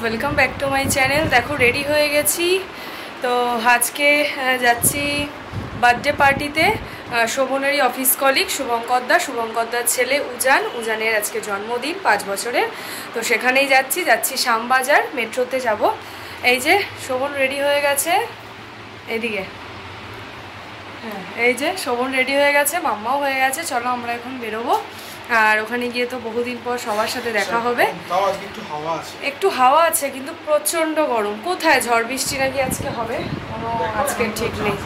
Welcome back to my channel. দেখো ready হয়ে গেছি, তো আজকে যাচ্ছি বার্থডে পার্টিতে। শোভনেরই অফিস কলিগ শুভঙ্করদার ছেলে উজানের আজকে জন্মদিন 5 বছরের। তো সেখানেই যাচ্ছি শ্যামবাজার মেট্রোতে যাব। এই যে শোভন রেডি হয়ে গেছে, এদিকে হ্যাঁ এই যে শোভন রেডি হয়ে গেছে, মাম্মাও হয়ে গেছে। চলো আমরা এখন বেরোবো, আর ওখানে গিয়ে তো বহুদিন পর সবার সাথে দেখা হবে। একটু হাওয়া আছে কিন্তু প্রচণ্ড গরম। কোথায় ঝড় বৃষ্টি নাকি আজকে হবে, কোনো আজকের ঠিক নেই।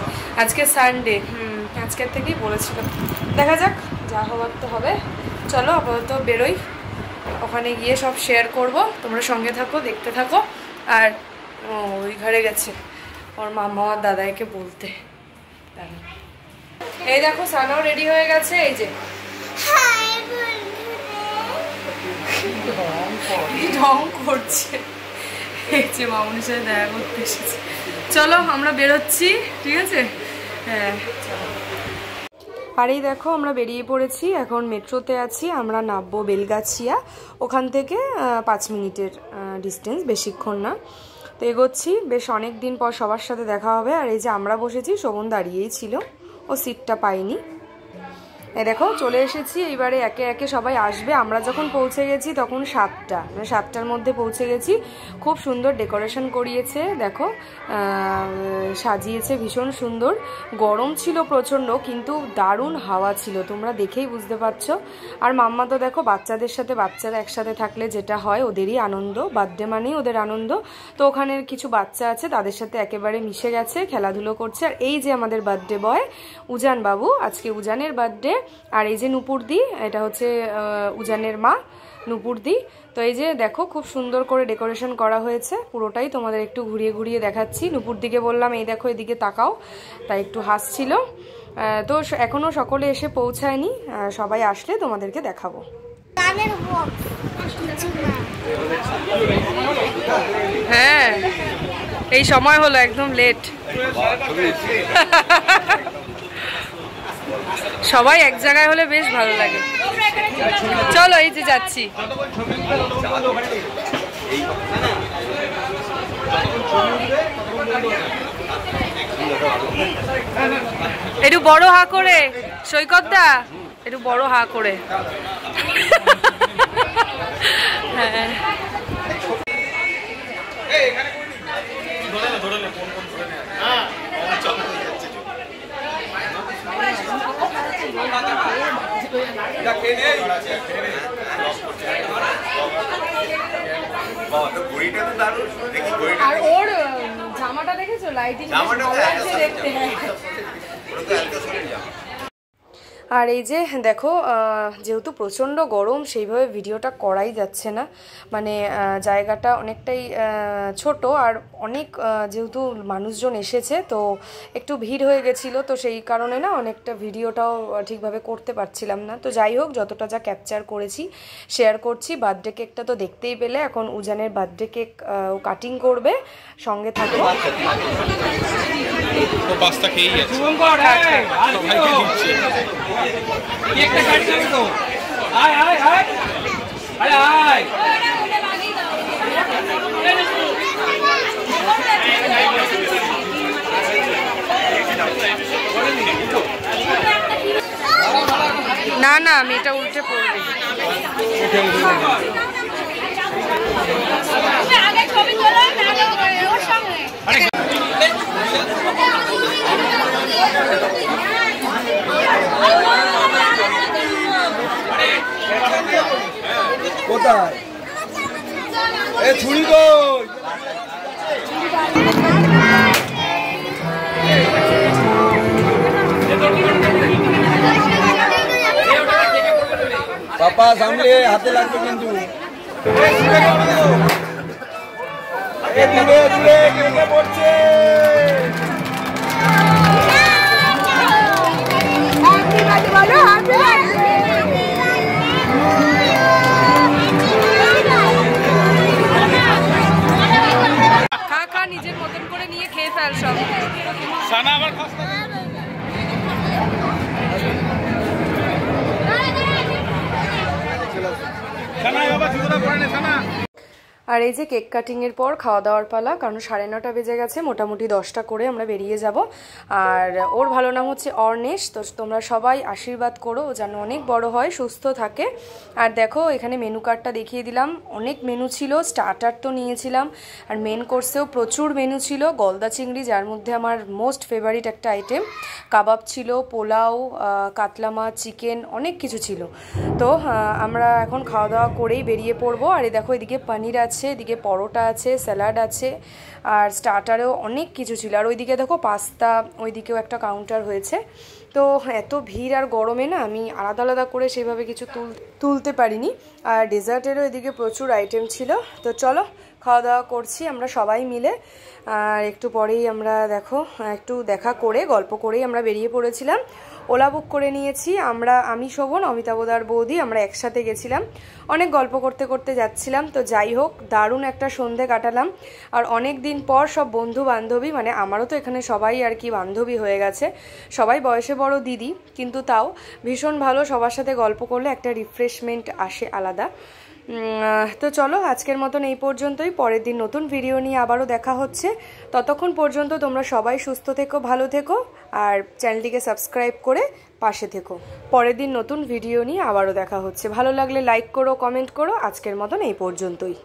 আজকে সানডে, আজকের থেকেই বলেছিল। দেখা যাক, যা হবার তো হবে। চলো আপাতত বেরোই, ওখানে গিয়ে সব শেয়ার করব। তোমরা সঙ্গে থাকো, দেখতে থাকো। আর ওই ঘরে গেছে ওর মামা আর দাদাইকে বলতে। এই দেখো সানাও রেডি হয়ে গেছে। এই যে ঢং করছে, এই যে মামুনির সাথে দেখা করতে এসেছে। চলো আমরা বেরোচ্ছি, ঠিক আছে? হ্যাঁ, আর এই দেখো আমরা বেরিয়ে পড়েছি, এখন মেট্রোতে আছি। আমরা নামবো বেলগাছিয়া, ওখান থেকে 5 মিনিটের ডিস্টেন্স, বেশিক্ষণ না। তো এগোচ্ছি, বেশ অনেক দিন পর সবার সাথে দেখা হবে। আর এই যে আমরা বসেছি, শোভন দাঁড়িয়েই ছিল, ও সিটটা পাইনি। এই দেখো চলে এসেছি, এইবারে একে একে সবাই আসবে। আমরা যখন পৌঁছে গেছি তখন 7টা, মানে 7টার মধ্যে পৌঁছে গেছি। খুব সুন্দর ডেকোরেশন করিয়েছে, দেখো সাজিয়েছে ভীষণ সুন্দর। গরম ছিল প্রচণ্ড, কিন্তু দারুণ হাওয়া ছিল, তোমরা দেখেই বুঝতে পারছো। আর মাম্মা তো দেখো বাচ্চাদের সাথে, বাচ্চারা একসাথে থাকলে যেটা হয় ওদেরই আনন্দ, বার্থডে মানেই ওদের আনন্দ। তো ওখানের কিছু বাচ্চা আছে, তাদের সাথে একেবারে মিশে গেছে, খেলাধুলো করছে। আর এই যে আমাদের বার্থডে বয় উজান বাবু, আজকে উজানের বার্থডে। আর এই যে নুপুরদি, এটা হচ্ছে উজানের মা নুপুরদি। তো এই যে দেখো খুব সুন্দর করে ডেকোরেশন করা হয়েছে, পুরোটাই তোমাদের একটু ঘুরিয়ে ঘুরিয়ে দেখাচ্ছি। নুপুরদিকে বললাম এই দেখো এদিকে তাকাও, তাই একটু হাসছিল। তো এখনো সকলে এসে পৌঁছায়নি, সবাই আসলে তোমাদেরকে দেখাবো। হ্যাঁ এই সময় হলো, একদম লেট। সবাই এক জায়গায় হলে বেশ ভালো লাগে। চলো এই যে যাচ্ছি। একটু বড় হা করে সৈকতদা, একটু বড় হা করে। হ্যাঁ আর ওর জামাটা দেখেছো, লাইটিং ভালো লাগছে দেখতে। আর এই যে দেখো, যেহেতু প্রচণ্ড গরম, সেইভাবে ভিডিওটা করাই যাচ্ছে না, মানে জায়গাটা অনেকটাই ছোট। আর অনেক যেহেতু মানুষজন এসেছে, তো একটু ভিড় হয়ে গেছিলো, তো সেই কারণে না অনেকটা ভিডিওটাও ঠিকভাবে করতে পারছিলাম না। তো যাই হোক, যতটা যা ক্যাপচার করেছি শেয়ার করছি। বার্থডে কেকটা তো দেখতেই পেলে, এখন উজানের বার্থডে কেক ও কাটিং করবে, সঙ্গে থাকো। না না মেয়েটা উল্টে পড়বে। কোথায় এ ছুরি কই? পাপা সামনে হাতে লাগবে কিন্তু। দূরে দূরে কেটে পড়ছে। খা নিজের মতন করে নিয়ে খেয়ে ফেল সব। সানা আবার খাস না। আর এই যে কেক কাটিংয়ের পর খাওয়া দাওয়ার পালা, কারণ 9:30 বেজে গেছে, মোটামুটি 10টা করে আমরা বেরিয়ে যাব। আর ওর ভালো নাম হচ্ছে অর্ণেশ, তো তোমরা সবাই আশীর্বাদ করো ও যেন অনেক বড় হয়, সুস্থ থাকে। আর দেখো এখানে মেনু কার্ডটা দেখিয়ে দিলাম, অনেক মেনু ছিল, স্টার্টার তো নিয়েছিলাম আর মেন কোর্সেও প্রচুর মেনু ছিল। গলদা চিংড়ি, যার মধ্যে আমার মোস্ট ফেভারিট একটা আইটেম, কাবাব ছিল, পোলাও, কাতলা মাছ, চিকেন, অনেক কিছু ছিল। তো আমরা এখন খাওয়া দাওয়া করেই বেরিয়ে পড়বো। আর এই দেখো এদিকে পনির আছে, এদিকে পরোটা আছে, স্যালাড আছে, আর স্টার্টারেও অনেক কিছু ছিল। আর ওইদিকে দেখো পাস্তা, ওইদিকেও একটা কাউন্টার হয়েছে। তো এত ভিড় আর গরমে না আমি আলাদা আলাদা করে সেভাবে কিছু তুলতে পারিনি। আর ডেজার্টেরও এদিকে প্রচুর আইটেম ছিল। তো চলো খাওয়া দাওয়া করছি আমরা সবাই মিলে। আর একটু পরেই আমরা দেখো একটু দেখা করে গল্প করেই আমরা বেরিয়ে পড়েছিলাম। ওলা বুক করে নিয়েছি আমি, শোভন, অমিতাভদার বৌদি, আমরা একসাথে গেছিলাম। অনেক গল্প করতে করতে যাচ্ছিলাম। তো যাই হোক, দারুণ একটা সন্ধে কাটালাম। আর অনেক দিন পর সব বন্ধু বান্ধবী, মানে আমারও তো এখানে সবাই আর কি বান্ধবী হয়ে গেছে, সবাই বয়সে বড় দিদি, কিন্তু তাও ভীষণ ভালো, সবার সাথে গল্প করলে একটা রিফ্রেশমেন্ট আসে আলাদা। তো চলো আজকের মতন এই পর্যন্তই, পরের দিন নতুন ভিডিও নিয়ে আবারও দেখা হচ্ছে। ততক্ষণ পর্যন্ত তোমরা সবাই সুস্থ থেকো, ভালো থেকো, আর চ্যানেলটিকে সাবস্ক্রাইব করে পাশে থেকো। পরের দিন নতুন ভিডিও নিয়ে আবারও দেখা হচ্ছে। ভালো লাগলে লাইক করো, কমেন্ট করো। আজকের মতন এই পর্যন্তই।